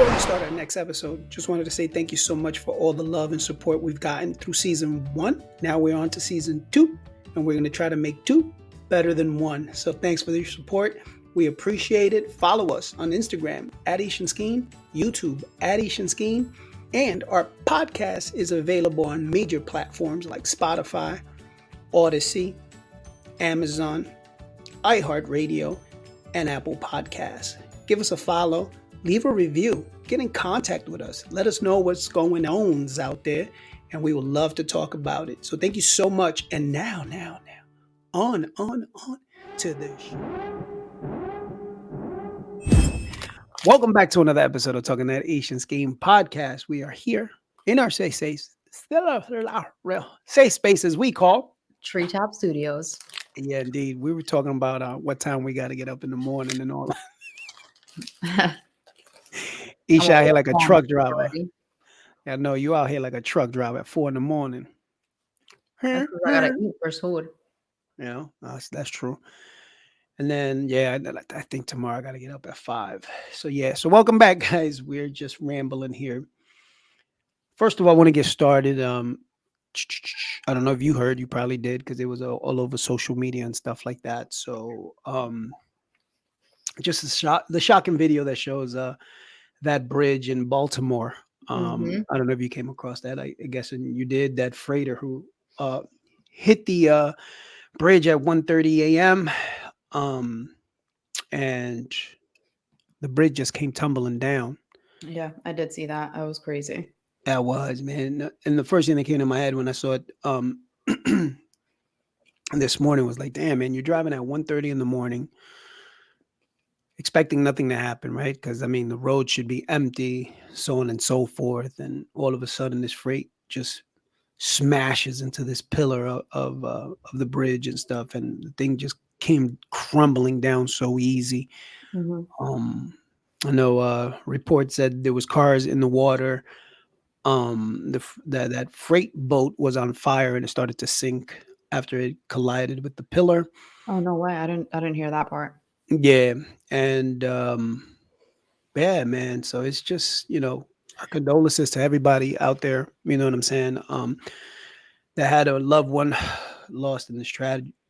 Before we start our next episode, just wanted to say thank you so much for all the love and support we've gotten through season 1. Now we're on to season 2, and we're going to try to make 2 better than 1. So thanks for your support. We appreciate it. Follow us on Instagram at Ishanskeen, YouTube at Ishanskeen, and our podcast is available on major platforms like Spotify, Odyssey, Amazon, iHeartRadio, and Apple Podcasts. Give us a follow, leave a review, get in contact with us. Let us know what's going on out there, and we would love to talk about it. So thank you so much. And now, on to the show. Welcome back to another episode of Talking That Ishanskeen podcast. We are here in our safe space as we call Treetop Studios. Yeah, indeed. We were talking about what time we got to get up in the morning and all that. Isha out here like a truck driver. I know you out here like a truck driver at 4 a.m. I gotta eat first food. Yeah, that's true. And then, I think tomorrow I got to get up at 5. So welcome back, guys. We're just rambling here. First of all, I want to get started. I don't know if you heard, you probably did because it was all over social media and stuff like that. So just the shocking video that shows that bridge in Baltimore. I don't know if you came across that. I guess you did. That freighter who hit the bridge at 1:30 a.m. And the bridge just came tumbling down. Yeah, I did see that. That was crazy. That was, man. And the first thing that came to my head when I saw it this morning was like, damn, man, you're driving at 1:30 in the morning, expecting nothing to happen, right? Because, I mean, the road should be empty, so on and so forth. And all of a sudden, this freight just smashes into this pillar of the bridge and stuff. And the thing just came crumbling down so easy. I know reports said there was cars in the water. That freight boat was on fire and it started to sink after it collided with the pillar. Oh, no way. I didn't hear that part. Yeah. And yeah, man. So it's just, our condolences to everybody out there, you know what I'm saying, that had a loved one lost in this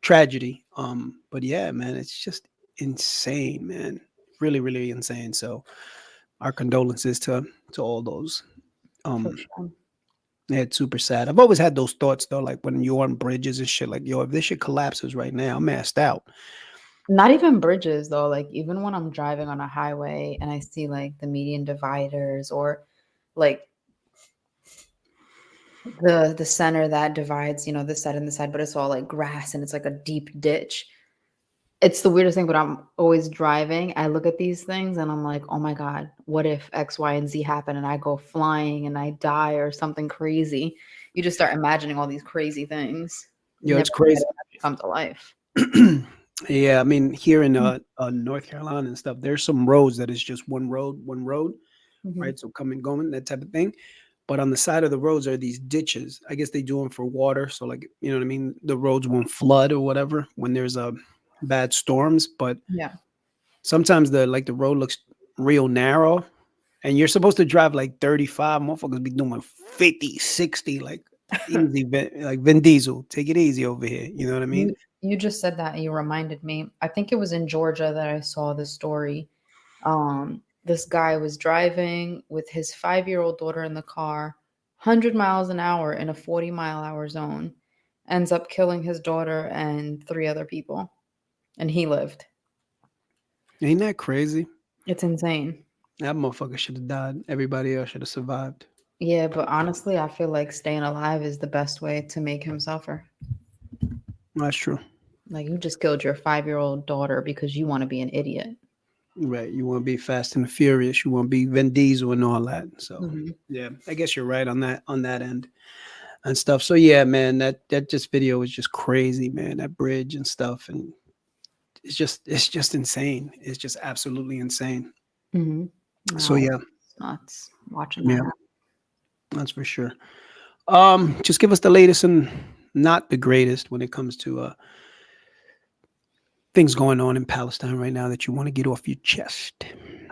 tragedy. But yeah, man, it's just insane, man. Really, really insane. So our condolences to all those. Yeah, it's super sad. I've always had those thoughts though, like when you're on bridges and shit, like, yo, if this shit collapses right now, I'm assed out. Not even bridges though, like even when I'm driving on a highway and I see like the median dividers or like the center that divides, this side and this side, but it's all like grass and it's like a deep ditch. It's the weirdest thing, but I'm always driving. I look at these things and I'm like, oh my God, what if X, Y, and Z happen and I go flying and I die or something crazy? You just start imagining all these crazy things. Yo, it's crazy. Come to life. Yeah, I mean, here in North Carolina and stuff, there's some roads that is just one road, right? So come and going, that type of thing. But on the side of the roads are these ditches. I guess they do them for water. So like, you know what I mean? The roads won't flood or whatever when there's bad storms. But yeah, sometimes the road looks real narrow and you're supposed to drive like 35. Motherfuckers be doing 50, 60, like easy, like Vin Diesel. Take it easy over here. You know what I mean? You just said that and you reminded me. I think it was in Georgia that I saw this story. This guy was driving with his 5-year-old daughter in the car, 100 miles an hour in a 40-mile-an-hour zone, ends up killing his daughter and 3 other people. And he lived. Ain't that crazy? It's insane. That motherfucker should have died. Everybody else should have survived. Yeah, but honestly, I feel like staying alive is the best way to make him suffer. That's true. Like, you just killed your 5-year-old daughter because you want to be an idiot. Right. You want to be Fast and the Furious. You want to be Vin Diesel and all that. So, yeah, I guess you're right on that end and stuff. So, yeah, man, that just video was just crazy, man. That bridge and stuff. And it's just insane. It's just absolutely insane. So, yeah. It's nuts watching that. Yeah, that's for sure. Just give us the latest and not the greatest when it comes to things going on in Palestine right now that you want to get off your chest.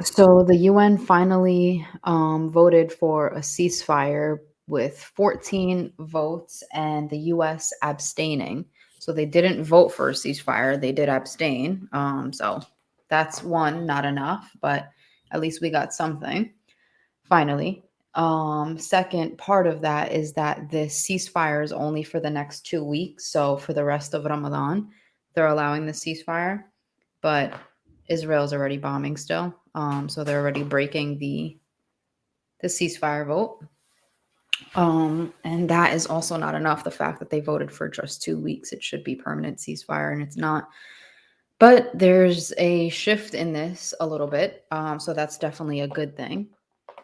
So the UN finally voted for a ceasefire with 14 votes and the US abstaining. So they didn't vote for a ceasefire, they did abstain. So that's one, not enough, but at least we got something finally. Second part of that is that this ceasefire is only for the next 2 weeks. So for the rest of Ramadan, they're allowing the ceasefire, but Israel's already bombing still. So they're already breaking the ceasefire vote. And that is also not enough. The fact that they voted for just 2 weeks, it should be permanent ceasefire, and it's not. But there's a shift in this a little bit. So that's definitely a good thing.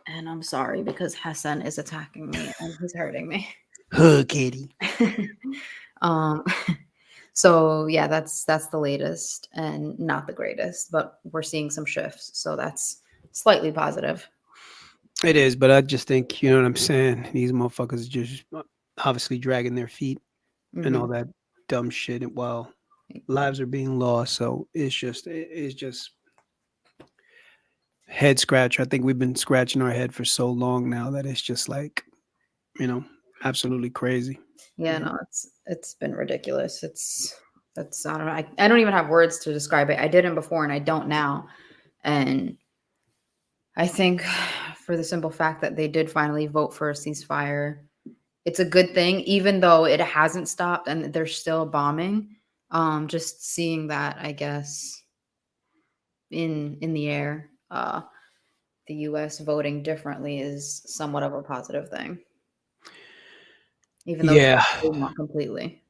And I'm sorry because Hassan is attacking me and he's hurting me. Hug, Kitty. um, so yeah, that's the latest and not the greatest, but we're seeing some shifts, so that's slightly positive. It is, but I just think, you know what I'm saying? These motherfuckers just obviously dragging their feet and all Hmm. that dumb shit. And while lives are being lost, so it's just head scratch. I think we've been scratching our head for so long now that it's just like, you know, absolutely crazy. Yeah, You know? no, it's been ridiculous. It's I don't know. I don't even have words to describe it. I didn't before and I don't now. And I think for the simple fact that they did finally vote for a ceasefire, it's a good thing, even though it hasn't stopped and they're still bombing. Just seeing that, I guess, in the air, the U.S. voting differently is somewhat of a positive thing, even though Yeah, technically not completely.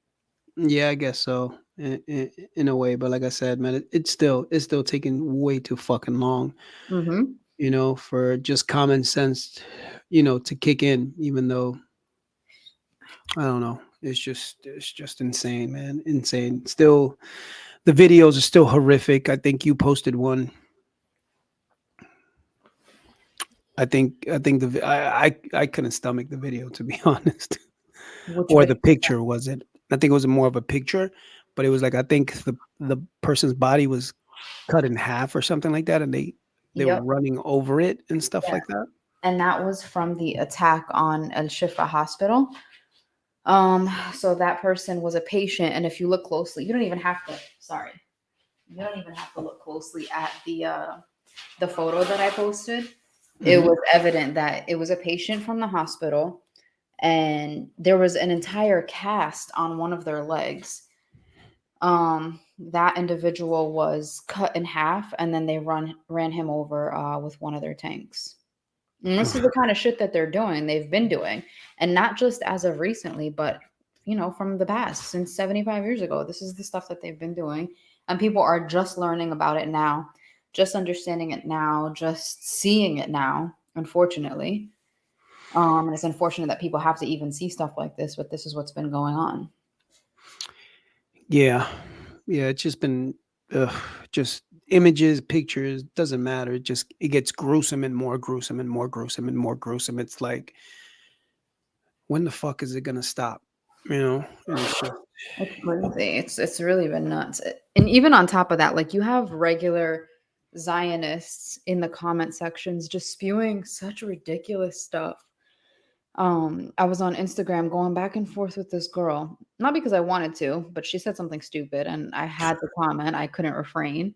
yeah, I guess so in a way. But like I said, man, it's still taking way too fucking long. Hmm. For just common sense, to kick in. Even though I don't know, it's just insane, man, insane. Still, the videos are still horrific. I think you posted one. I think I couldn't stomach the video, to be honest. Which Or video? the picture, was it? I think it was more of a picture, but it was like, I think the person's body was cut in half or something like that, and they were Yep. running over it and stuff Yeah. like that. And that was from the attack on Al Shifa Hospital. So that person was a patient, and if you look closely, you don't even have to. Sorry, you don't even have to look closely at the photo that I posted. It Hmm. was evident that it was a patient from the hospital, and there was an entire cast on one of their legs. That individual was cut in half, and then they ran him over with one of their tanks. And this is the kind of shit that they're doing, they've been doing. And not just as of recently, but from the past, since 75 years ago. This is the stuff that they've been doing. And people are just learning about it now, just understanding it now, just seeing it now, unfortunately. And it's unfortunate that people have to even see stuff like this, but this is what's been going on. Yeah, yeah. It's just been, ugh, just images, pictures. Doesn't matter. It gets gruesome and more gruesome and more gruesome and more gruesome. It's like, when the fuck is it gonna stop? And it's just, It's crazy. It's really been nuts. And even on top of that, like you have regular Zionists in the comment sections just spewing such ridiculous stuff. I was on Instagram going back and forth with this girl, not because I wanted to, but she said something stupid and I had to comment. I couldn't refrain.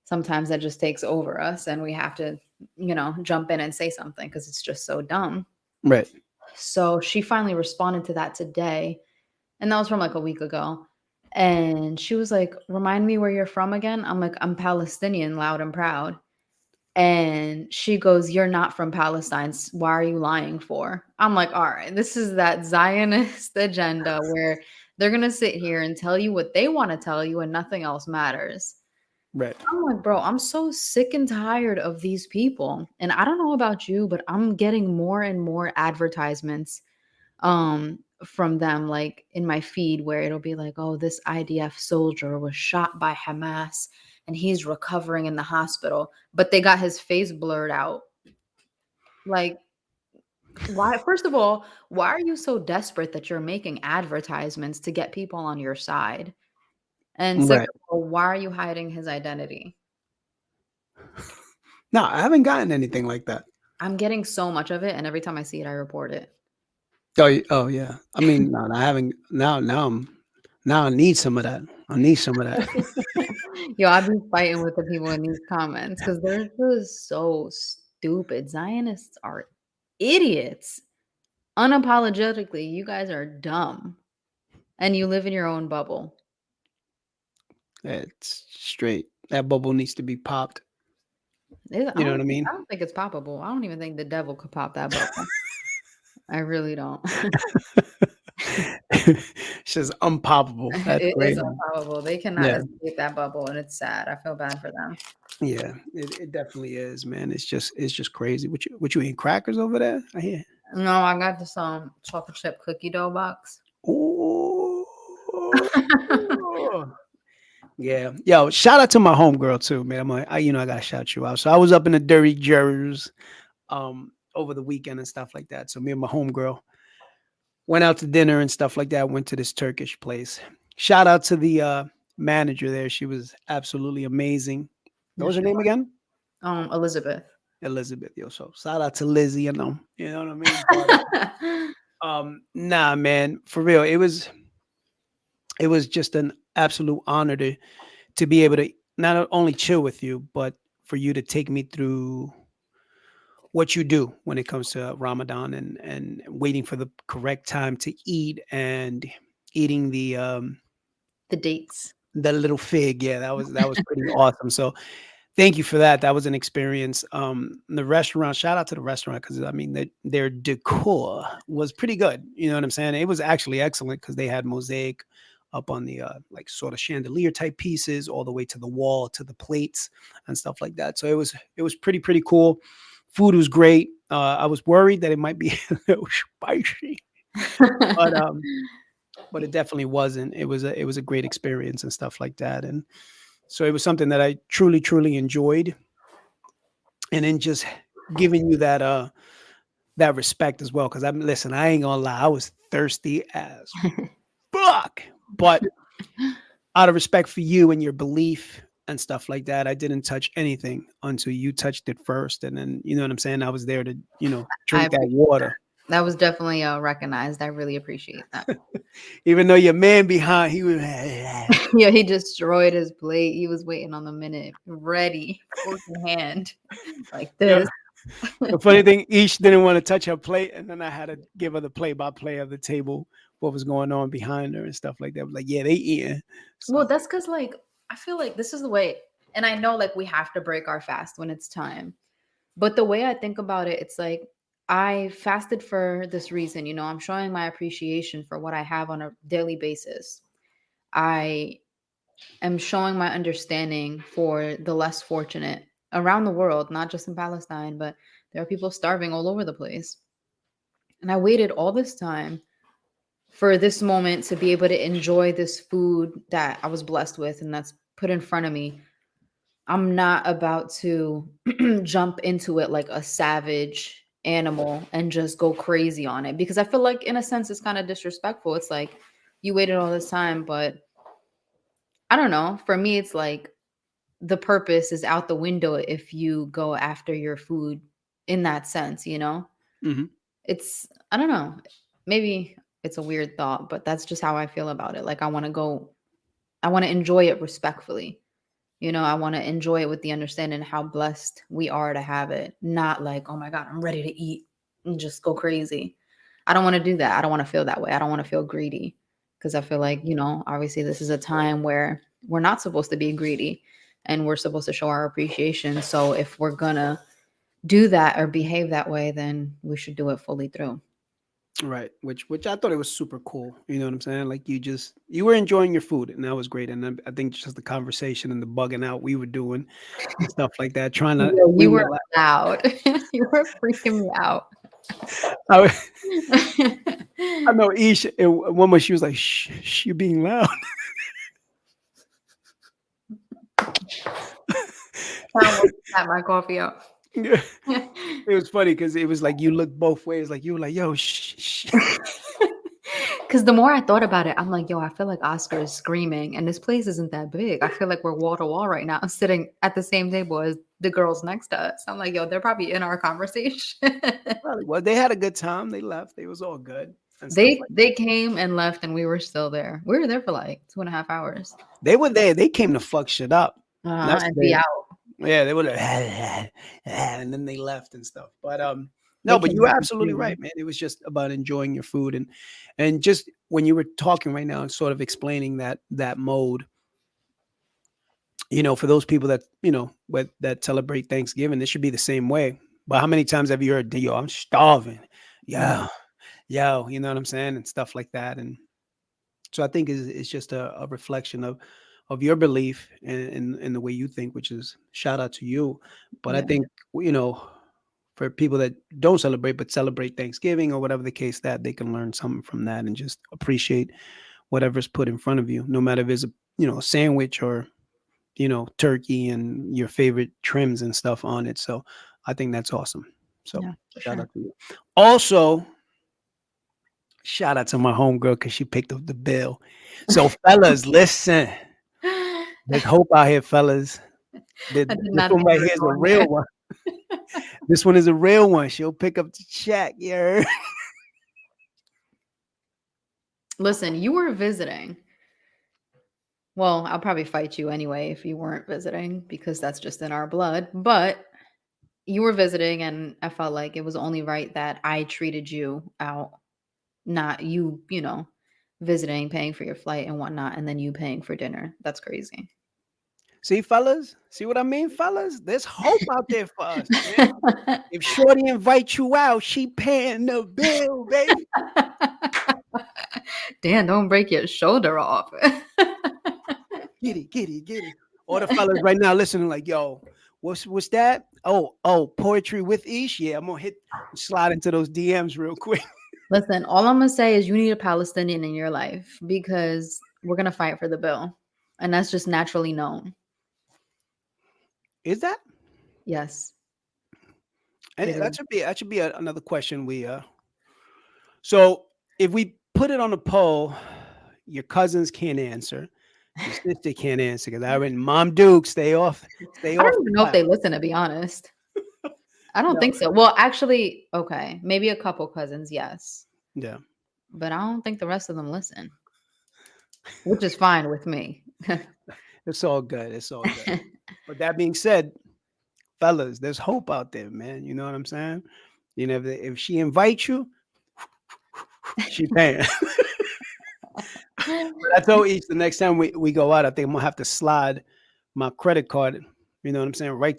Sometimes that just takes over us and we have to, jump in and say something because it's just so dumb. right. So she finally responded to that today, and that was from like a week ago. And she was like, "Remind me where you're from again." I'm like, "I'm Palestinian, loud and proud." And she goes, "You're not from Palestine. Why are you lying for?" I'm like, "All right, this is that Zionist agenda where they're going to sit here and tell you what they want to tell you and nothing else matters." Right. I'm like, "Bro, I'm so sick and tired of these people." And I don't know about you, but I'm getting more and more advertisements from them, like in my feed, where it'll be like, "Oh, this IDF soldier was shot by Hamas and he's recovering in the hospital," but they got his face blurred out. Like, why? First of all, why are you so desperate that you're making advertisements to get people on your side? And second Right. of all, why are you hiding his identity? No, I haven't gotten anything like that. I'm getting so much of it, and every time I see it, I report it. Oh yeah. I mean, no, I haven't. Now I need some of that. I need some of that. Yo, I've been fighting with the people in these comments because they're just so stupid. Zionists are idiots. Unapologetically, you guys are dumb. And you live in your own bubble. It's straight. That bubble needs to be popped. I You know what I mean? don't think it's poppable. I don't even think the devil could pop that bubble. I really don't. It's just unpoppable. That's It is great. unpoppable. They cannot Yeah, escape that bubble, and it's sad. I feel bad for them. yeah. It definitely is, man. It's just crazy. What you eating crackers over there? I hear. No, I got this chocolate chip cookie dough box. Ooh. Yeah. Yo, shout out to my homegirl too, man. I gotta shout you out. So I was up in the dirty Jers over the weekend and stuff like that. So me and my homegirl went out to dinner and stuff like that. Went to this Turkish place. Shout out to the manager there. She was absolutely amazing. What Yeah, was her name again? Elizabeth. Elizabeth. Yo, so shout out to Lizzie. You know what I mean. But nah, man, for real, it was just an absolute honor to be able to not only chill with you, but for you to take me through what you do when it comes to Ramadan and waiting for the correct time to eat and eating The dates. the little fig. Yeah, that was pretty awesome. So thank you for that. That was an experience. The restaurant, shout out to the restaurant because I mean their decor was pretty good. You know what I'm saying? It was actually excellent because they had mosaic up on the like sort of chandelier type pieces all the way to the wall to the plates and stuff like that. So it was pretty cool. Food was great. I was worried that it might be a little spicy, but it definitely wasn't. It was a great experience and stuff like that. And so it was something that I truly enjoyed. And then just giving you that respect as well. Cause I ain't gonna lie, I was thirsty as fuck. But out of respect for you and your belief and stuff like that, I didn't touch anything until you touched it first. And then you know what I'm saying? I was there to, I drink that appreciate water. that was definitely recognized. I really appreciate that. Even though your man behind, he was Yeah, he destroyed his plate. He was waiting on the minute, ready, fork in hand, like yeah. this. The funny thing, Ish didn't want to touch her plate, and then I had to give her the play-by-play of the table, what was going on behind her and stuff like that. I was like, yeah, they eating. Well, So, that's because, like, I feel like this is the way, and I know, like, we have to break our fast when it's time. But the way I think about it, it's like I fasted for this reason. I'm showing my appreciation for what I have on a daily basis. I am showing my understanding for the less fortunate around the world, not just in Palestine, but there are people starving all over the place. And I waited all this time for this moment to be able to enjoy this food that I was blessed with and that's put in front of me. I'm not about to jump into it like a savage animal and just go crazy on it because I feel like, in a sense, it's kind of disrespectful. It's like you waited all this time, but I don't know. For me, it's like the purpose is out the window if you go after your food in that sense. mhm. It's, I don't know. Maybe it's a weird thought, but that's just how I feel about it. Like I want to enjoy it respectfully. I want to enjoy it with the understanding how blessed we are to have it. Not like, oh my God, I'm ready to eat and just go crazy. I don't want to do that. I don't want to feel that way. I don't want to feel greedy because I feel like, obviously this is a time where we're not supposed to be greedy and we're supposed to show our appreciation. So if we're going to do that or behave that way, then we should do it fully through. Right. Which I thought it was super cool. You know what I'm saying? Like you were enjoying your food, and that was great. And I think just the conversation and the bugging out we were doing and stuff like that, trying to Yo, we you were were loud. You were freaking me out. I, I know Ish one more she was like, shh, you're being loud. I almost spat my coffee out. Yeah. It was funny because it was like you looked both ways. Like you were like, yo, shh. Because the more I thought about it, I'm like, yo, I feel like Oscar is screaming, and this place isn't that big. I feel like we're wall to wall right now, sitting at the same table as the girls next to us. I'm like, yo, they're probably in our conversation. Probably. Well, they had a good time. They left. It was all good and stuff they like they came and left, and we were still there. We were there for like 2.5 hours. that. They were there. They came to fuck shit up. That's And be the out. yeah. They were like, and then they left and stuff. But They no. But came you were to absolutely right, consume. man. It was just about enjoying your food and just when you were talking right now and sort of explaining that mode. For those people that that celebrate Thanksgiving, it should be the same way. But how many times have you heard, "Yo, I'm starving," Yeah, yeah, yo, you know what I'm saying, and stuff like that. And so I think it's just a reflection of your belief in the way you think, which is shout out to you. But I yeah, think for people that don't celebrate but celebrate Thanksgiving or whatever the case, that they can learn something from that and just appreciate whatever's put in front of you, no matter if it's a sandwich or turkey and your favorite trims and stuff on it. So I think that's awesome. So yeah, for shout sure. out to you. Also, shout out to my homegirl because she picked up the bill. So fellas, listen. I There's hope out here, fellas. did This not one think right you here is a were going real there. one. This one is a real one. She'll pick up the check. Yeah. Listen, you were visiting. Well, I'll probably fight you anyway if you weren't visiting because that's just in our blood. But you were visiting, and I felt like it was only right that I treated you out, not you, visiting, paying for your flight and whatnot, and then you paying for dinner. That's crazy. See, fellas? See what I mean, fellas? There's hope out there for us, man. If Shorty invites you out, she paying the bill, baby. Dan, don't break your shoulder off. Get it, get it, get it. All the fellas right now listening, like, yo, what's that? Oh, poetry with Ish. Yeah, I'm gonna slide into those DMs real quick. Listen, all I'm gonna say is you need a Palestinian in your life because we're gonna fight for the bill, and that's just naturally known. Is that? Yes, And it that is. should be another question we So if we put it on a poll, your cousins can't answer, your sister can't answer because I already Mom Duke, stay I off don't the even know if cloud. they listen, to be honest. I don't No. think so. Well, actually, okay, maybe a couple cousins, yes, Yeah. but I don't think the rest of them listen, which is fine with me. It's all good. It's all good. But that being said, fellas, there's hope out there, man. You know what I'm saying? If she invites you, she paying. But I told each the next time we go out, I think I'm gonna have to slide my credit card. You know what I'm saying? Right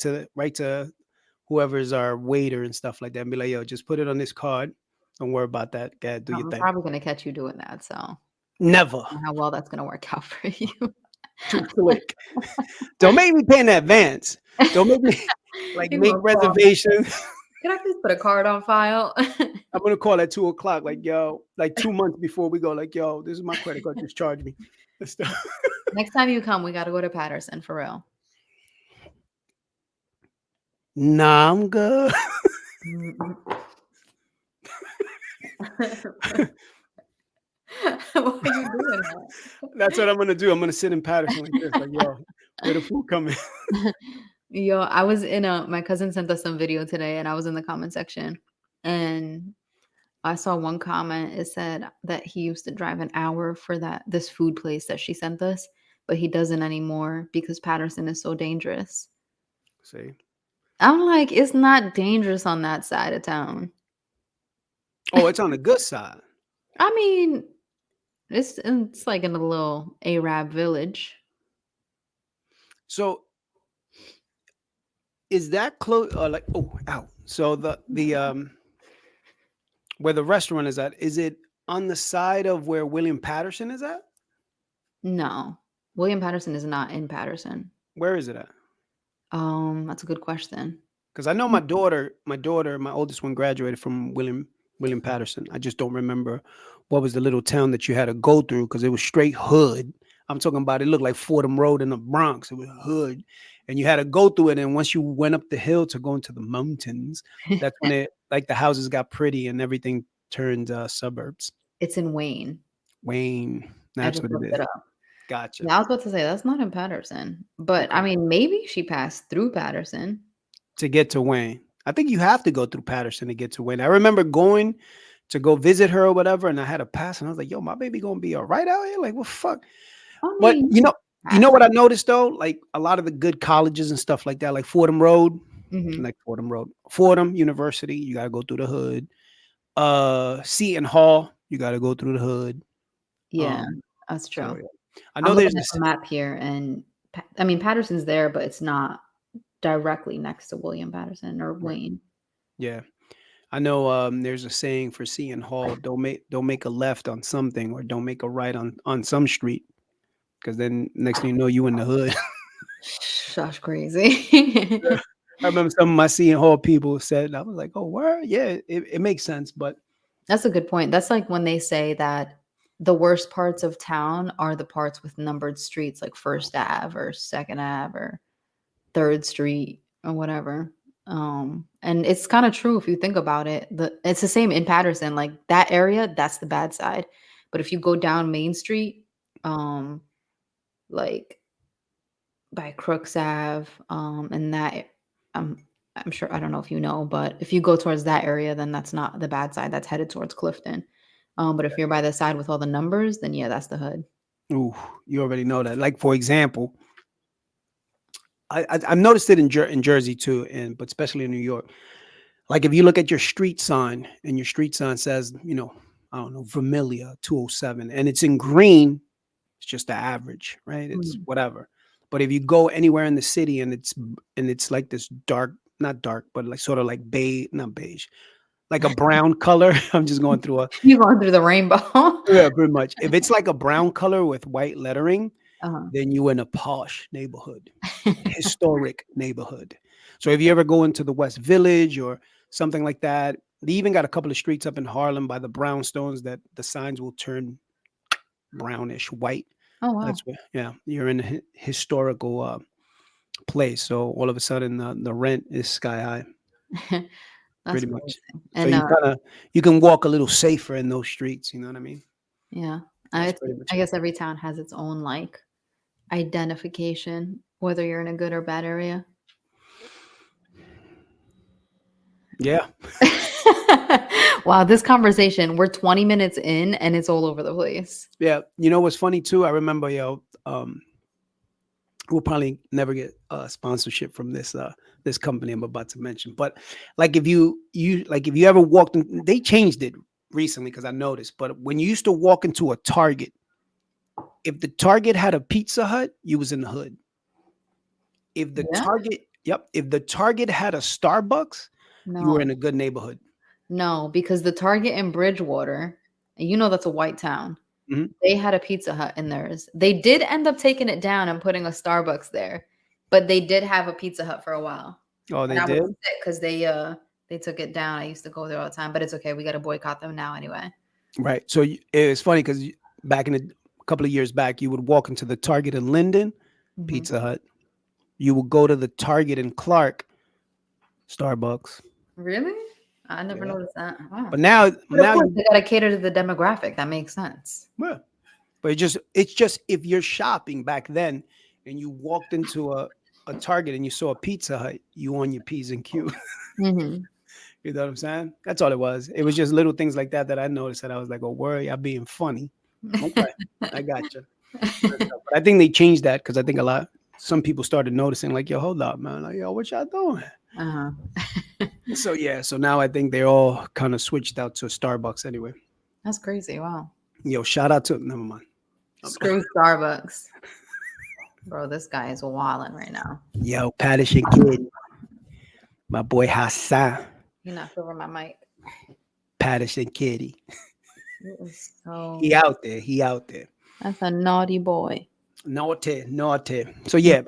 to whoever's our waiter and stuff like that, and be like, yo, just put it on this card. Don't worry about that. Go ahead, do your I'm thing. probably gonna catch you doing that, so I Never. don't know how well that's gonna work out for you. Too slick. Don't make me pay in advance. Don't make me like You make gonna call me, reservations. "Can I please put a card on file?" I'm gonna call at 2 o'clock, like yo, like 2 months before we go, like yo, this is my credit card, just charge me. And stuff. Next time you come, we gotta go to Patterson for real. Nah, I'm good. Mm-mm. Why are you doing That's what I'm gonna do. I'm gonna sit in Patterson like this, like yo, where the food coming? that? Yo, I was in a my cousin sent us some video today and I was in the comment section and I saw one comment. It said that he used to drive an hour for this food place that she sent us, but he doesn't anymore because Patterson is so dangerous. See. I'm like, it's not dangerous on that side of town. Oh, it's on the good side. I mean, it's like in a little Arab village. So is that close or like oh ow. So the where the restaurant is it on the side of where William Patterson is at? No, William Patterson is not in Patterson. Where is it at? That's a good question. Because I know my oldest one graduated from William Patterson. I just don't remember what was the little town that you had to go through because it was straight hood. I'm talking about it looked like Fordham Road in the Bronx. It was hood, and you had to go through it. And once you went up the hill to go into the mountains, that's when it like the houses got pretty and everything turned suburbs. It's in Wayne. Wayne. I That's just what it looked is. it up. Gotcha. Yeah, I was about to say that's not in Patterson, but I Okay. mean, maybe she passed through Patterson. To get to Wayne. I think you have to go through Patterson to get to Wayne. I remember going to go visit her or whatever, and I had a pass, and I was like, "Yo, my baby gonna be all right out here? Like, what fuck?" I But mean, you know what I noticed though? Like a lot of the good colleges and stuff like that, like mm-hmm. Fordham Road, Fordham University, you gotta go through the hood. Seton Hall, you gotta go through the hood. Yeah, Um, that's so true. yeah, I I'm know there's looking at this. the map here, and I mean, Patterson's there, but it's not directly next to William Patterson or Right. Wayne. Yeah, I know. There's a saying for Seton Hall: don't make a left on something, or don't make a right on some street, because then next thing you know, you in the hood. That's crazy. I remember some of my Seton Hall people said, I was like, "Oh, word, yeah, it makes sense." But That's a good point. That's like when they say that the worst parts of town are the parts with numbered streets, like First Ave or Second Ave or Third Street or whatever. And it's kind of true if you think about it. It's the same in Patterson, like that area, that's the bad side. But if you go down Main Street, um, like by Crooks Ave, and that I'm sure I don't know if you know, but if you go towards that area, then that's not the bad side. That's headed towards Clifton. But if you're by the side with all the numbers, then yeah, that's the hood. ooh, you already know that. Like for example, I've noticed it in Jersey too, and but especially in New York. Like if you look at your street sign and your street sign says, I don't know, Vermilia 207, and it's in green, it's just the average, right? It's Mm. whatever. But if you go anywhere in the city and it's like this dark, not dark, but like sort of like beige, not beige, like a brown color. I'm just going through a You're going through the rainbow. yeah, pretty much. If it's like a brown color with white lettering, uh-huh. then you in a posh neighborhood, historic neighborhood. So if you ever go into the West Village or something like that, they even got a couple of streets up in Harlem by the brownstones that the signs will turn brownish white. Oh wow. That's where, yeah, you're in a historical place. So all of a sudden, the rent is sky high, That's pretty crazy. much. So And you can walk a little safer in those streets. You know what I mean? yeah, That's pretty much I it. guess every town has its own like identification, whether you're in a good or bad area. Yeah, Wow, this conversation, we're 20 minutes in and it's all over the place. yeah. You know what's funny too? I remember, we'll probably never get sponsorship from this company I'm about to mention. But like if you ever walked in, they changed it recently because I noticed. But when you used to walk into a Target, if the Target had a Pizza Hut, you was in the hood. Yeah? If the Target had a Starbucks, you were No. in a good neighborhood. No, because the Target in Bridgewater, and you know that's a white town. Mhm. They had a Pizza Hut in theirs. They did end up taking it down and putting a Starbucks there, but they did have a Pizza Hut for a while. Oh, And they I was did? sick because they took it down. I used to go there all the time, but it's okay. We got to boycott them now anyway. Right. So it's funny because back in a couple of years back, you would walk into the Target in Linden, Mhm. Pizza Hut. You would go to the Target in Clark, Starbucks. Really? I never Yeah. noticed that. Wow. But now But of now course, you they gotta cater to the demographic. That makes sense. well, but it's just if you're shopping back then and you walked into a Target and you saw a Pizza Hut, you on your P's and Q. Mhm. You know what I'm saying? That's all it was. It was just little things like that that I noticed that I was like, "Oh, worry, I'm being funny." Okay, I got you. But I think they changed that because I think some people started noticing, like, "Yo, hold up, man! Like, yo, what y'all doing?" Uh-huh. So yeah, so now I think they're all kind of switched out to Starbucks anyway. That's crazy. Wow. Yo, shout out to never mind. Screw Starbucks. Bro, this guy is wilding right now. Yo, Patterson Kid, my boy Hassan, He knocked over my mic. Patterson Kitty. It is He so out there. He out there. that's a naughty boy. Naughty, naughty. So yeah,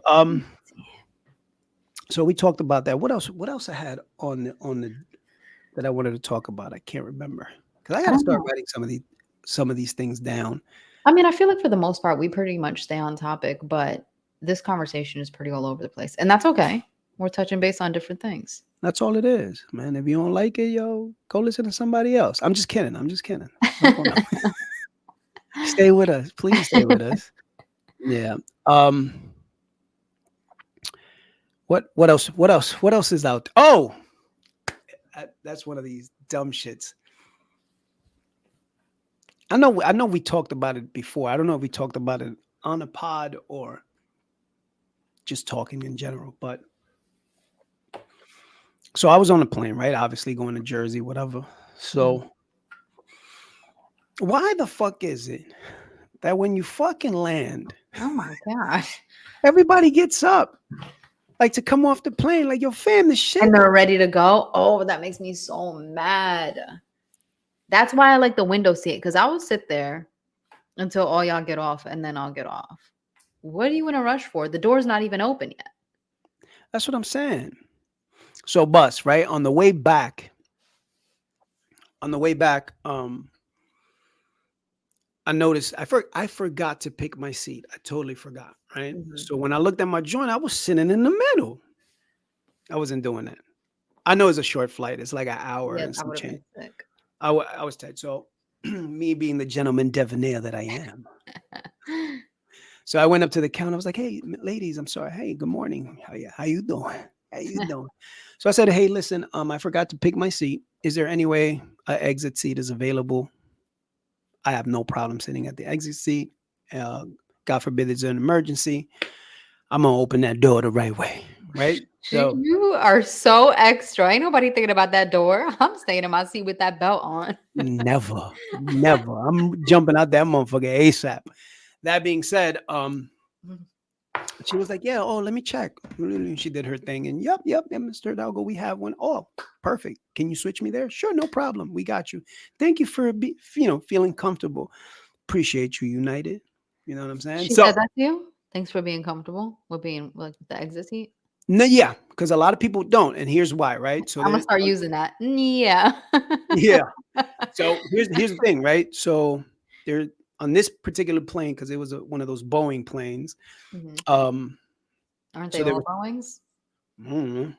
so we talked about that. What else? What else I had on the that I wanted to talk about? I can't remember because I I got to don't start know. writing some of these things down. I mean, I feel like for the most part, we pretty much stay on topic, but this conversation is pretty all over the place. And that's okay. We're touching base on different things. That's all it is, man. If you don't like it, yo, go listen to somebody else. I'm just kidding. I'm just kidding. What's going on? Stay with us. Please stay with us. Yeah. Um. What else? What else? What else is out? Oh, that's one of these dumb shits. I know. We talked about it before. I don't know if we talked about it on a pod or just talking in general. But so I was on a plane, right? Obviously going to Jersey, whatever. Mhm. So why the fuck is it that when you fucking land, Oh my gosh. everybody gets up like to come off the plane, like, yo, fam, the And shit. they're ready to go. Oh, that makes me so mad. That's why I like the window seat because I will sit there until all y'all get off and then I'll get off. What are you in a rush for? The door's not even open yet. That's what I'm saying. So bus, right? On the way back, I noticed I forgot to pick my seat. I totally forgot, right? Mhm. So when I looked at my joint, I was sitting in the middle. I wasn't doing that. I know it's a short flight. It's like an hour Yeah, and that some would have been change. sick. I was tight. So me being the gentleman debonair that I am. So I went up to the counter. I was like, "Hey, ladies, I'm sorry. Hey, good morning. How you doing? How you doing?" So I said, "Hey, listen, I forgot to pick my seat. Is there any way an exit seat is available? I have no problem sitting at the exit seat. Uh, God forbid there's an emergency. I'm gonna open that door the right way, right?" So You are so extra. Ain't nobody thinking about that door. I'm staying in my seat with that belt on. never, never. I'm jumping out that motherfucker ASAP. That being said, she was like, "Yeah, oh, let me check." She did her thing, and yep, Mr. Hidalgo, we have one. Oh, perfect. Can you switch me there? Sure, no problem. We got you. Thank you for feeling comfortable. Appreciate you, United. You know what I'm saying? She So said that to you? Thanks for being comfortable with being like with the exit seat. no, yeah, because a lot of people don't, and here's why, right? So I'm gonna there, start using that. Yeah. yeah. So here's the thing, right? So there on this particular plane, because it was one of those Boeing planes. Mhm. Um, Aren't so they there all was. Boeings?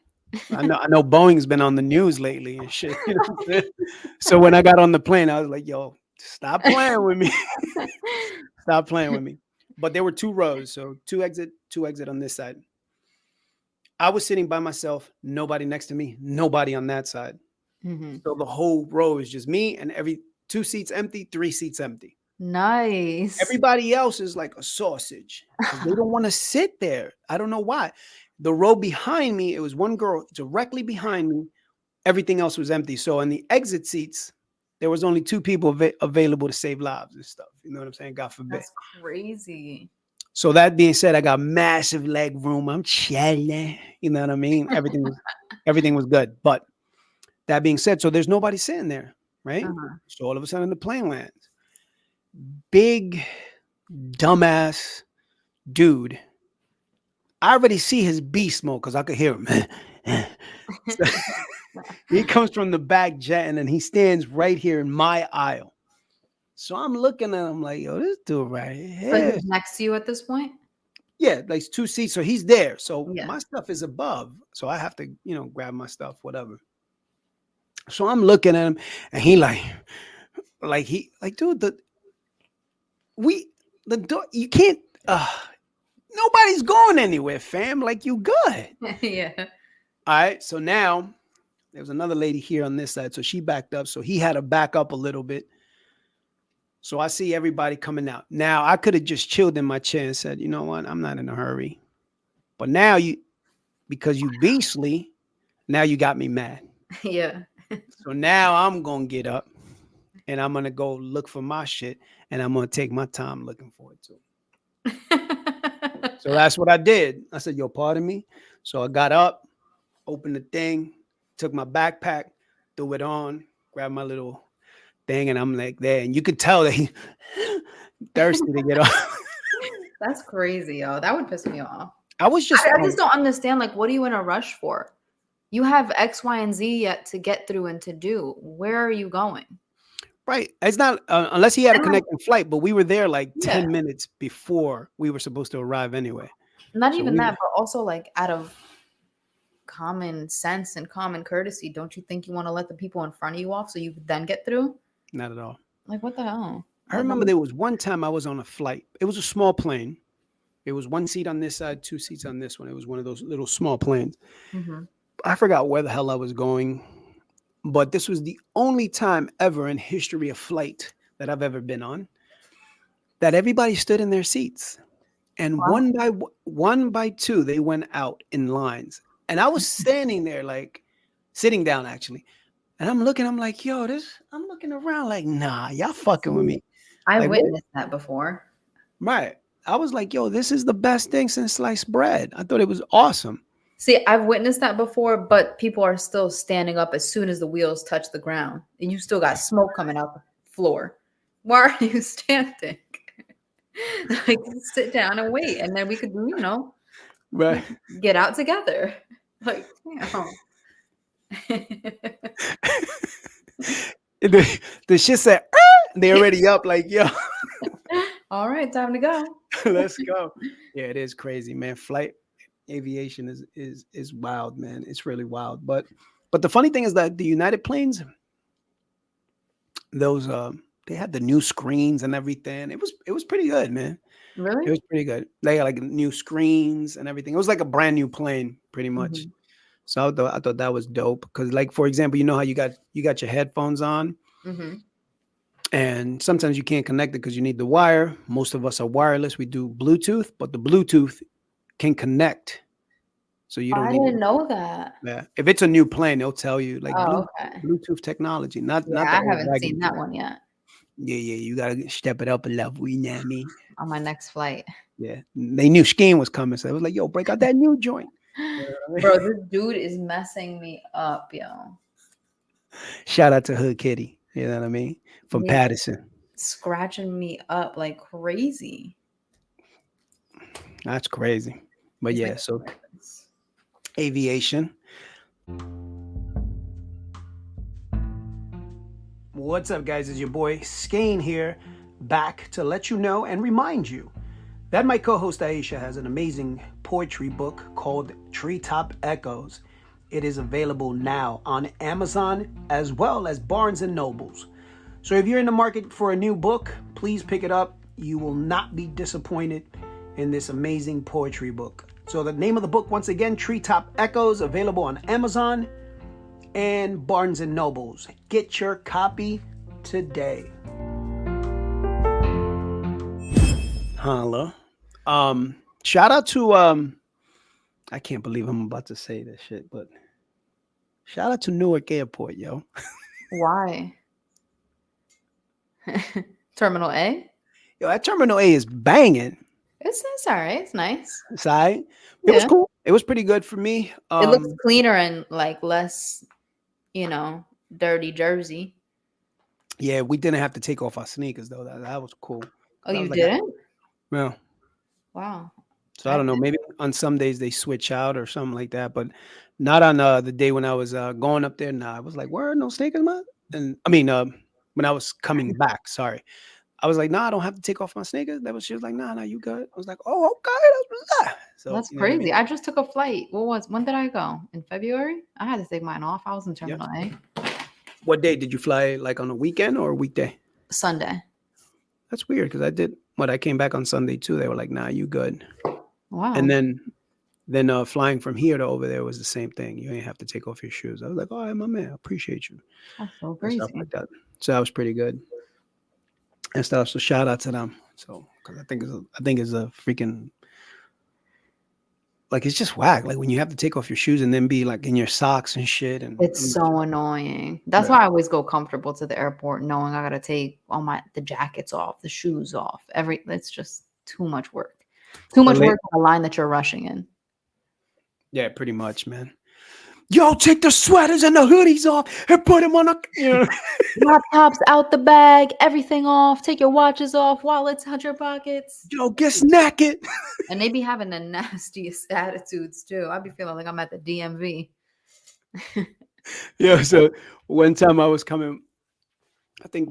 I don't know. I know Boeing's been on the news lately and shit. You know what I'm saying? So when I got on the plane, I was like, "Yo, stop playing with me. Stop playing with me." But there were two rows, so two exit on this side. I was sitting by myself, nobody next to me, nobody on that side. Mhm. So the whole row is just me and every two seats empty, three seats empty. Nice. Everybody else is like a sausage because they don't want to sit there. I don't know why. The row behind me, it was one girl directly behind me. Everything else was empty. So in the exit seats, there was only two people available to save lives and stuff. You know what I'm saying? God forbid. That's crazy. So that being said, I got massive leg room. I'm chilling. You know what I mean? Everything was good. But that being said, so there's nobody sitting there, right? Uh-huh. So all of a sudden the plane lands. Big dumbass dude. I already see his beast mode because I could hear him. So he comes from the back jet and then he stands right here in my aisle. So I'm looking at him like, yo, this dude right So here. he's next to you at this point? Yeah, like two seats. So he's there. So Yeah. my stuff is above. So I have to, grab my stuff, whatever. So I'm looking at him and he dude, we, the door, you can't, nobody's going anywhere, fam. Like, you good. Yeah. All right. So now there was another lady here on this side. So she backed up. So he had to back up a little bit. So I see everybody coming out. Now I could have just chilled in my chair and said, you know what? I'm not in a hurry. But now because you beastly, now you got me mad. Yeah. So now I'm gonna get up and I'm gonna go look for my shit and I'm gonna take my time looking for it too. So that's what I did. I said, yo, pardon me. So I got up, opened the thing, took my backpack, threw it on, grabbed my little thing, and I'm like there. And you could tell that he thirsty to get off. That's crazy, yo. That would piss me off. I was just I just don't understand. Like, what are you in a rush for? You have X, Y, and Z yet to get through and to do. Where are you going? right. It's not unless he had a And like, connecting flight, but we were there like yeah, 10 minutes before we were supposed to arrive anyway. not So even we were that, but also like out of common sense and common courtesy, don't you think you want to let the people in front of you off so you could then get through? not at all. Like, what the hell? I remember there was one time I was on a flight. It was a small plane. It was one seat on this side, two seats on this one. It was one of those little small planes. Mm-hmm. I forgot where the hell I was going, but this was the only time ever in history of flight that I've ever been on that everybody stood in their seats. And Wow. one by two, they went out in lines. And I was standing there, like sitting down actually. And I'm like, yo, I'm looking around like, nah, y'all fucking with See, me. I Like, what? witnessed that before. Right. I was like, yo, this is the best thing since sliced bread. I thought it was awesome. See, I've witnessed that before, but people are still standing up as soon as the wheels touch the ground, and you still got smoke coming out the floor. Why are you standing? Like, sit down and wait, and then we could, Right. get out together. Like, damn. The shit said, they already up, like, yo, All right, time to go. let's go. Yeah, it is crazy, man. Flight aviation is wild, man. It's really wild. But the funny thing is that the United planes, those they had the new screens and everything. It was pretty good, man. It Really? was pretty good. They had like new screens and everything. It was like a brand new plane, pretty much. Mhm. So I thought that was dope because, like, for example, you know how you got your headphones on, Mhm. and sometimes you can't connect it because you need the wire. Most of us are wireless. We do Bluetooth, but the Bluetooth can connect, so you don't I need didn't it. know that. Yeah. If it's a new plane, they'll tell you like Oh, okay. Bluetooth technology, Yeah, not the I old haven't wagon seen that shit. one yet Yeah, yeah, you gotta step it up a level. You know what I mean? on my next flight. Yeah, they knew Skeen was coming, so it was like, yo, break out that new joint. You know what I mean? Bro, this dude is messing me up, yo. Shout out to Hood Kitty. You know what I mean? From He's Patterson. scratching me up like crazy. That's crazy. But He's yeah, making so me nervous. aviation. What's up, guys? It's your boy Skane here, back to let you know and remind you that my co-host Aisha has an amazing poetry book called Treetop Echoes. It is available now on Amazon as well as Barnes and Nobles. So if you're in the market for a new book, please pick it up. You will not be disappointed in this amazing poetry book. So the name of the book, once again, Treetop Echoes, available on Amazon and Barnes and Nobles. Get your copy today. Holla. Shout out to I can't believe I'm about to say this shit, but shout out to Newark Airport, yo. Why? Terminal A? Yo, that Terminal A is banging. It's all right. It's nice. It's all right. It was Yeah. cool. It was pretty good for me. It looks cleaner and like less, dirty Jersey. Yeah, we didn't have to take off our sneakers though. That was cool. Oh, 'Cause I you was like, didn't? well, Wow. so I I don't know. did. Maybe on some days they switch out or something like that, but not on the day when I was going up there. Nah, I was like, where are no sneakers, man? And I mean, when I was coming back, sorry, I was like, nah, I don't have to take off my sneakers. She was like, nah, nah, you good. I was like, oh, okay, that's that. So That's you know what I mean? crazy. I just took a flight. When did I go? In February? I had to take mine off. I was in Yeah. Terminal A. What day did you fly? Like on a weekend or a weekday? Sunday. That's weird because I came back on Sunday too. They were like, nah, you good. And Wow. then flying from here to over there was the same thing. You ain't have to take off your shoes. I was like, all right, my man, I appreciate you That's so and stuff crazy. like that. So that was pretty good and stuff. So shout out to them. So because I think it's a freaking like it's just whack. Like when you have to take off your shoes and then be like in your socks and shit. And It's I'm so annoying. That's yeah. why I always go comfortable to the airport, knowing I gotta take all the jackets off, the shoes off. It's just too much work. Too But much work on a line that you're rushing in. yeah, pretty much, man. Yo, take the sweaters and the hoodies off and put them on a. Laptops out the bag, everything off. Take your watches off, wallets out your pockets. Yo, get naked. And they be having the nastiest attitudes too. I be feeling like I'm at the DMV. Yeah. So one time I was coming, I think,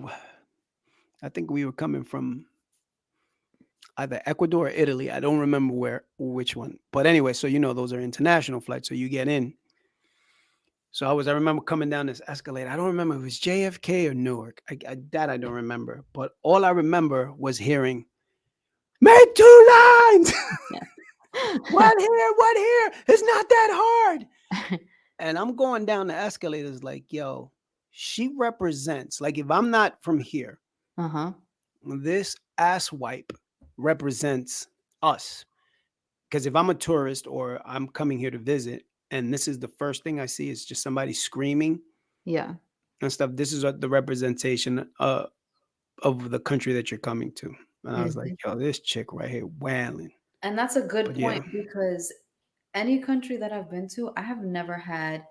I think we were coming from either Ecuador or Italy. I don't remember which one. But anyway, so those are international flights. So you get in. So I remember coming down this escalator. I don't remember if it was JFK or Newark. That I don't remember. But all I remember was hearing, make 2 lines. Yeah. What here? What here? It's not that hard. And I'm going down the escalators like, yo, she represents, like, if I'm not from here, Uh-huh. this ass wipe represents us. Because if I'm a tourist or I'm coming here to visit, and this is the first thing I see is just somebody screaming Yeah. and stuff, this is what the representation of the country that you're coming to. And I was like, Mhm. yo, this chick right here, wailing. And that's a good But yeah, point because any country that I've been to, I have never had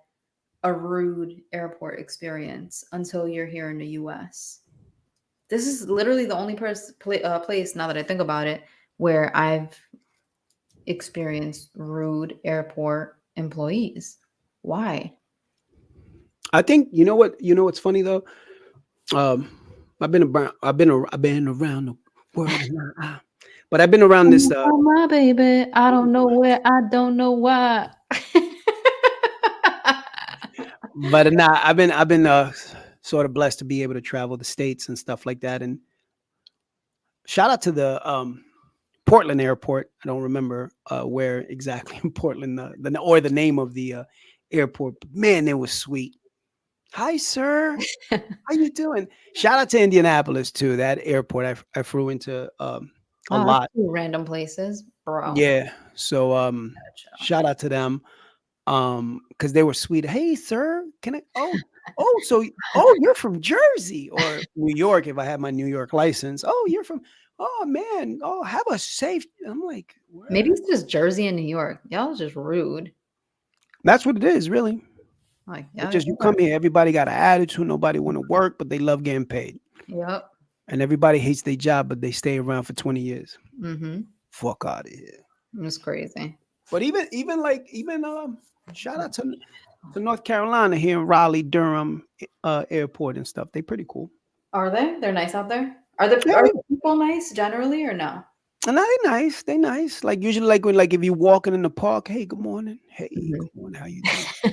a rude airport experience until you're here in the US. This is literally the only place, now that I think about it, where I've experienced rude airport employees. Why? I think you know what's funny though. Um, I've been around the world, but I've been around this. Oh, my baby, I don't know where, I don't know why. But nah, I've been sort of blessed to be able to travel the states and stuff like that. And shout out to the Portland airport. I don't remember where exactly in Portland the name of the airport. But man, it was sweet. Hi, sir. How you doing? Shout out to Indianapolis too. That airport I flew into a Oh, that's lot. two random places, bro. Yeah. So Gotcha. shout out to them. Because they were sweet. Hey, sir, can I? Oh, so you're from Jersey or New York? If I had my New York license. Oh, you're from. Oh man. Oh, have a safe. I'm like, Maybe what? it's just Jersey and New York. Y'all just rude. That's what it is, really. Like, It's yeah, just you come here. Everybody got an attitude. Nobody want to work, but they love getting paid. yep. And everybody hates their job, but they stay around for 20 years. Mm-hmm. Fuck out of here. It's crazy. But even shout out to North Carolina here in Raleigh, Durham airport and stuff. They pretty cool. Are they? They're nice out there? Are the Yeah, are the people nice generally or no? and they nice. They nice. Like usually, like when if you walking in the park, hey, good morning. Hey, Mhm. good morning. How you doing?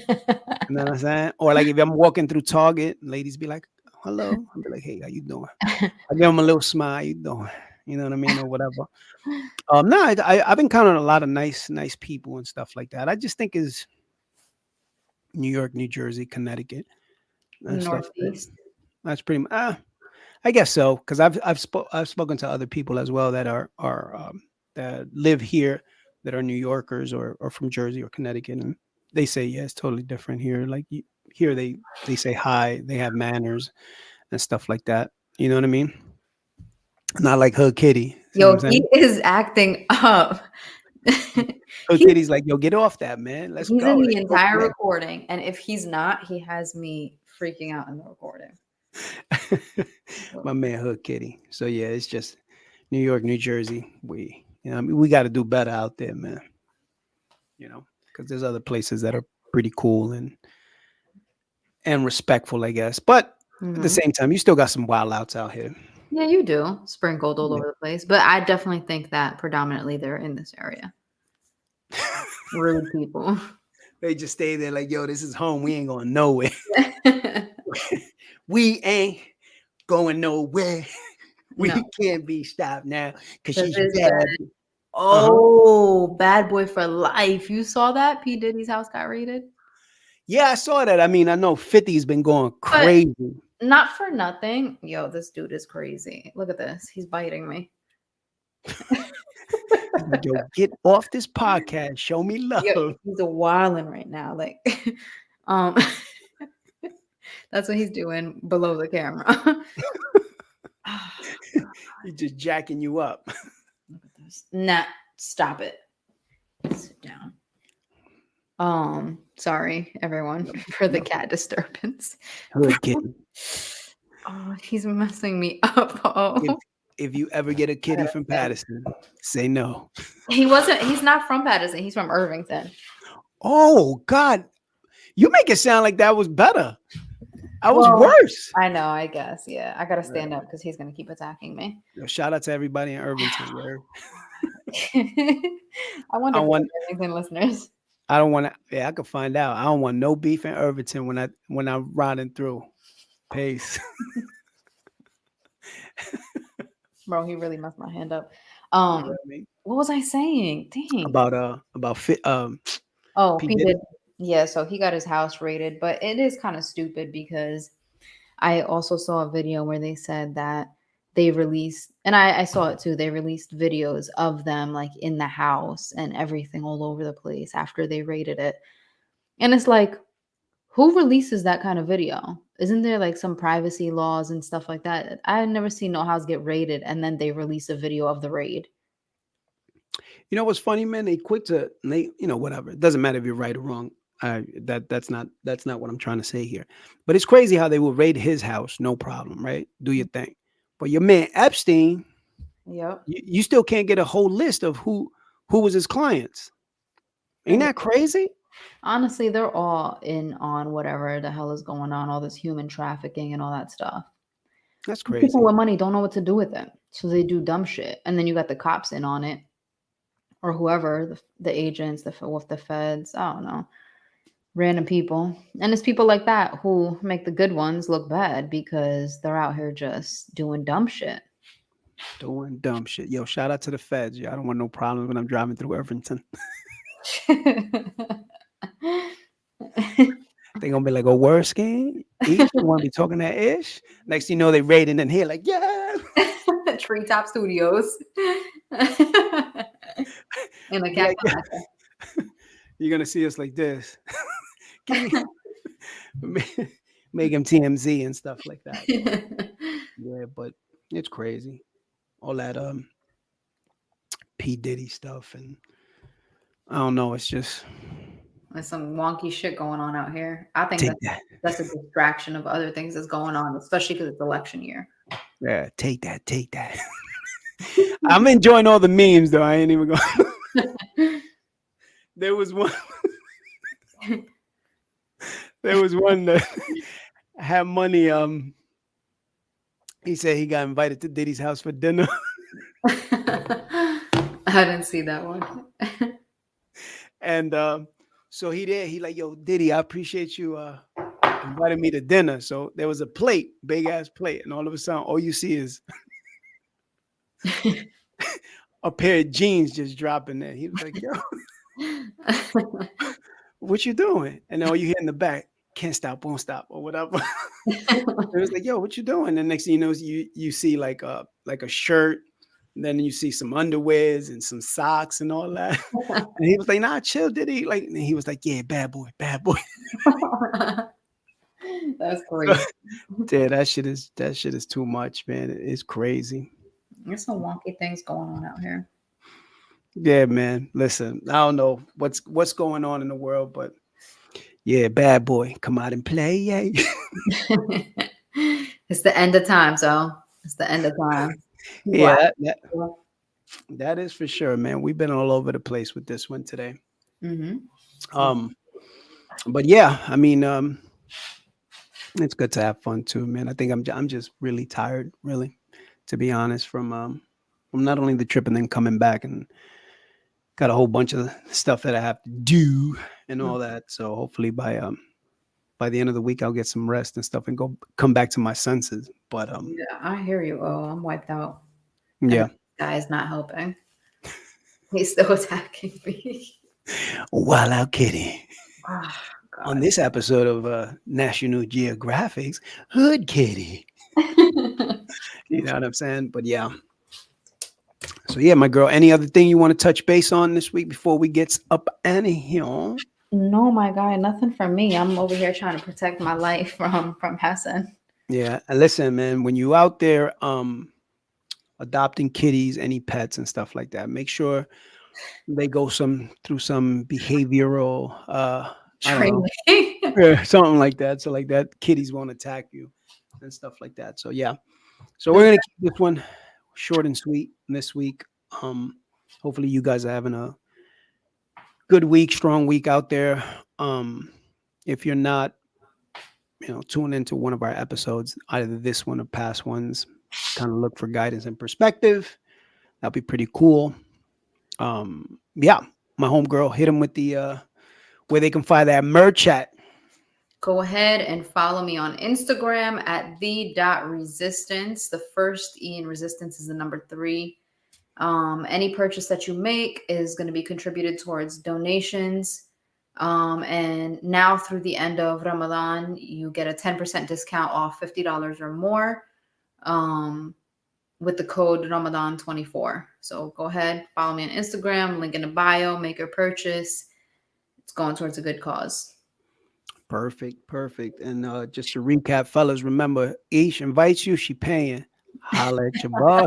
You know what I'm saying? Or like if I'm walking through Target, ladies be like, hello. I'll be like, hey, how you doing? I give them a little smile. How you doing? You know what I mean, or whatever. No, I've encountered a lot of nice people and stuff like that. I just think is New York, New Jersey, Connecticut, and stuff. Northeast. That's pretty much. I guess so because I've spoken to other people as well that are that live here that are New Yorkers or from Jersey or Connecticut, and they say yeah, it's totally different here. Like here they say hi, they have manners and stuff like that. You know what I mean? Not like Hood Kitty. See what I'm Yo, he saying? is acting up. Hood He's Kitty's like, yo, get off that, man. Let's he's go. in the Let's go entire play. recording, and if he's not, he has me freaking out in the recording. My man Hood Kitty. So yeah, it's just New York, New Jersey. I mean, we got to do better out there, man. Because there's other places that are pretty cool and respectful, I guess. But at the Mhm. same time, you still got some wild outs out here. Yeah, you do. Sprinkled all Yeah. over the place. But I definitely think that predominantly they're in this area. Rude people. They just stay there like, yo, this is home. We ain't going nowhere. We ain't going nowhere. We No, can't be stopped now because this she's is bad. bad. Uh-huh. Oh, bad boy for life. You saw that? P. Diddy's house got raided? Yeah, I saw that. I mean, I know 50's been going But crazy. not for nothing. Yo, this dude is crazy. Look at this. He's biting me. He's like, yo, get off this podcast. Show me Yo, love. he's a wildin' right now. Like, um, that's what he's doing below the camera. Ah, He's just jacking you up. look at this. Nah, stop it. Sit down. Sorry everyone for the cat disturbance. Hood kitty. Oh, he's messing me up. If Oh, if you ever get a kitty from Patterson, say no. he's not from Patterson. He's from Irvington. Oh God, you make it sound like that was better. I was Well, worse. I know, I guess. Yeah, I gotta Right. stand up because he's gonna keep attacking me. Yo, shout out to everybody in Irvington. Where I wonder I if we want have Irvington listeners. I don't want to. Yeah, I could find out. I don't want no beef in Irvington when I'm riding through. Peace. Bro, he really messed my hand up. You know what I mean? What was I saying? Dang. About fit Oh, P he did. Diddy. Yeah, so he got his house raided, but it is kind of stupid because I also saw a video where they said that they released, and I saw it too, they released videos of them like in the house and everything all over the place after they raided it. And it's like, who releases that kind of video? Isn't there like some privacy laws and stuff like that? I've never seen no house get raided and then they release a video of the raid. You know what's funny, man? They quick to they, whatever. It doesn't matter if you're right or wrong. That's not what I'm trying to say here. But it's crazy how they will raid his house, no problem, right? Do your thing. But your man Epstein, Yep. you still can't get a whole list of who was his clients. Ain't that crazy? Honestly, they're all in on whatever the hell is going on, all this human trafficking and all that stuff. That's People crazy. with money don't know what to do with it. So they do dumb shit. And then you got the cops in on it or whoever, the agents, with the feds, I don't know, random people. And it's people like that who make the good ones look bad because they're out here just doing dumb shit. Doing dumb shit. Yo, shout out to the feds. Yeah, I don't want no problems when I'm driving through Irvington. They gonna be like, "Oh, worst game, ish." You want to be talking that ish? Next, thing you know, they raiding in here like, yeah. Treetop Studios. In the Be like, yeah. Casablanca. You're gonna see us like this. Give me, make him TMZ and stuff like that. Yeah, but it's crazy. All that P Diddy stuff, and I don't know. It's just There's some wonky shit going on out here. I think take that. that's a distraction of other things that's going on, especially because it's election year. Yeah, take that. Take that. I'm enjoying all the memes though. I ain't even going. There was one. There was one that had money. He said he got invited to Diddy's house for dinner, I didn't see that one. and so he did. He like, yo, Diddy, I appreciate you invited me to dinner. So there was a plate, big ass plate, and all of a sudden, all you see is a pair of jeans just dropping there. He was like, yo, what you doing? And then all you hear in the back, can't stop, won't stop, or whatever. It was like, yo, what you doing? And next thing you know, you see like a shirt, and then you see some underwears and some socks and all that. And he was like, nah, chill, did he? Like, and he was like, yeah, bad boy, bad boy. That's crazy. Yeah, that shit is too much, man. It's crazy. There's some wonky things going on out here. Yeah, man. Listen, I don't know what's going on in the world, but yeah, bad boy, come out and play, yeah. It's the end of time, so it's the end of time. People Yeah, act- that is for sure, man. We've been all over the place with this one today. Mhm. Um, but yeah, I mean, it's good to have fun too, man. I think I'm just really tired, really, to be honest, from not only the trip and then coming back and got a whole bunch of stuff that I have to do and all that. So hopefully by the end of the week I'll get some rest and stuff and come back to my senses. But Yeah, I hear you. Oh, I'm wiped out. And yeah. this guy is not helping. He's still attacking me. Wild out kitty. Oh, On God. this episode of National Geographic's Hood Kitty. You know what I'm saying? But yeah. So yeah, my girl, any other thing you want to touch base on this week before we get up out of here? No, my guy, nothing from me. I'm over here trying to protect my life from Hassan. Yeah. And listen, man, when you out there adopting kitties, any pets and stuff like that, make sure they go through some behavioral I don't know. Training. Yeah, something like that. So like that kitties won't attack you and stuff like that. So yeah. So we're gonna keep this one short and sweet this week. Hopefully you guys are having a good week, strong week out there. If you're not, tune into one of our episodes, either this one or past ones, kind of look for guidance and perspective. That'll be pretty cool. Yeah, my homegirl hit him with the where they can find that merch at. Go ahead and follow me on Instagram at the.resistance. The first E in resistance is the number 3. Any purchase that you make is going to be contributed towards donations. And now through the end of Ramadan, you get a 10% discount off $50 or more with the code Ramadan24. So go ahead, follow me on Instagram, link in the bio, make your purchase. It's going towards a good cause. Perfect. And just to recap, fellas, remember, Ish invites you, she paying. Holla at your boy.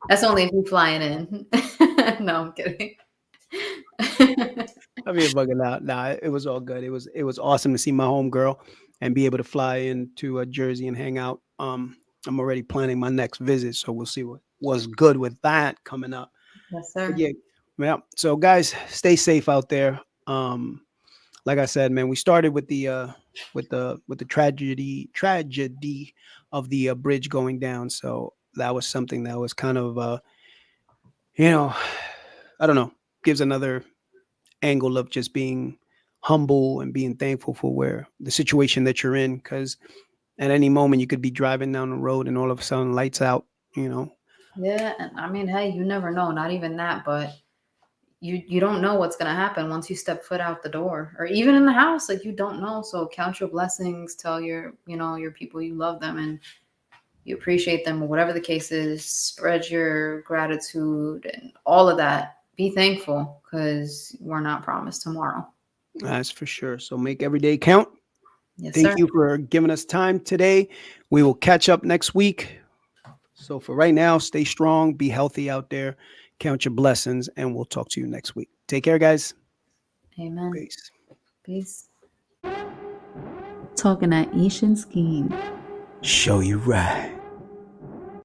That's only if you're flying in. No, I'm kidding. I mean, bugging out. Nah, it was all good. It was awesome to see my home girl and be able to fly into Jersey and hang out. I'm already planning my next visit, so we'll see what was good with that coming up. Yes, But sir. yeah. So guys, stay safe out there. Like I said, man, we started with the tragedy of the bridge going down. So that was something that was kind of you know, I don't know, gives another angle of just being humble and being thankful for where the situation that you're in, because at any moment you could be driving down the road and all of a sudden lights out, you know. Yeah, and I mean, hey, you never know. Not even that, but you don't know what's gonna happen once you step foot out the door, or even in the house. Like, you don't know. So count your blessings. Tell your people you love them and you appreciate them, or whatever the case is. Spread your gratitude and all of that. Be thankful, because we're not promised tomorrow. That's for sure. So make every day count. Yes, Thank sir. you for giving us time today. We will catch up next week. So for right now, stay strong, be healthy out there, count your blessings, and we'll talk to you next week. Take care, guys. Amen. Peace. Peace. Talking at Ish and Skeen. Show you right.